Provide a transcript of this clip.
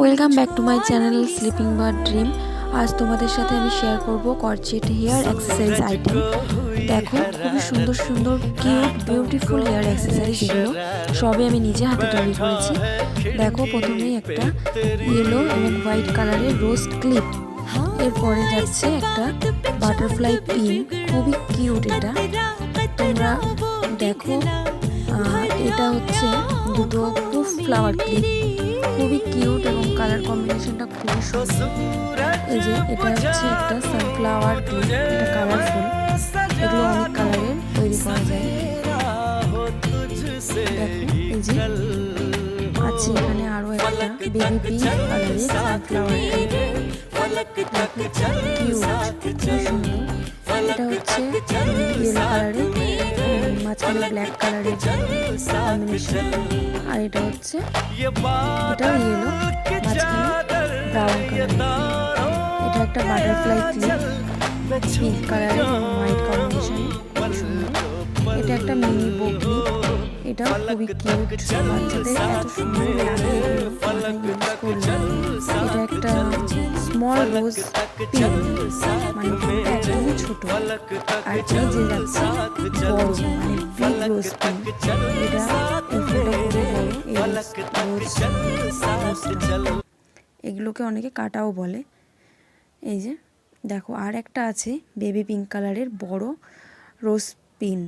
Welcome back to my channel sleeping bird dream. আজ তোমাদের সাথে আমি শেয়ার করব কর্চেট হেয়ার অ্যাক্সেসরিজ আইটেম। দেখো, খুবই সুন্দর সুন্দর কিউট বিউটিফুল হেয়ার অ্যাক্সেসরিজ, এগুলো সবই আমি নিজে হাতে তৈরি করেছি। দেখো, প্রথমেই একটা ইয়েলো এবং হোয়াইট কালারের রোজ ক্লিপ, এরপরে যাচ্ছে একটা বাটারফ্লাই পিন, খুবই কিউট এটা। তোমরা দেখো, এটা হচ্ছে দুটো পুফ ফ্লাওয়ার ক্লিপ, খুবই কিউট এবং কালার কম্বিনেশনটা খুবই সুন্দর। এই যে এটা হচ্ছে একটা সানফ্লাওয়ার ক্লিপ, এটা কালারফুল, এগুলো অনেক কালারের তৈরি করা যায়। দেখো, এই যে আছে এখানে আরো একটা বেবি পিঙ্ক কালারের সানফ্লাওয়ার ক্লিপ, কিউট, সুন্দর। এটা হচ্ছে ইয়েলো কালারের, মাঝখানে ব্ল্যাক কালারের কম্বিনেশন। আর এটা হচ্ছে, এটাও ইয়েলো, মাঝখানে ব্রাউন কালার। এটা একটা বাটারফ্লাই ক্লিপ, পিঙ্ক কালারের হোয়াইট কম্বিনেশন, খুব সুন্দর। এটা একটা মিনি বো ক্লিপ, এটাও খুবই কিউট, বাচ্চাদের এত সুন্দর লাগে ইউজ করলে। এটা একটা স্মল রোজ পিন, মানে একদমই ছোট। আর এই যে যাচ্ছে বড়, মানে বিগ রোজ পিন, এটা এই ফুলটা খুবই বড়। এই রোজটা, এগুলোকে অনেকে কাটাও বলে। এই যে দেখো, আর একটা আছে বেবি পিঙ্ক কালারের বড় রোজ পিন,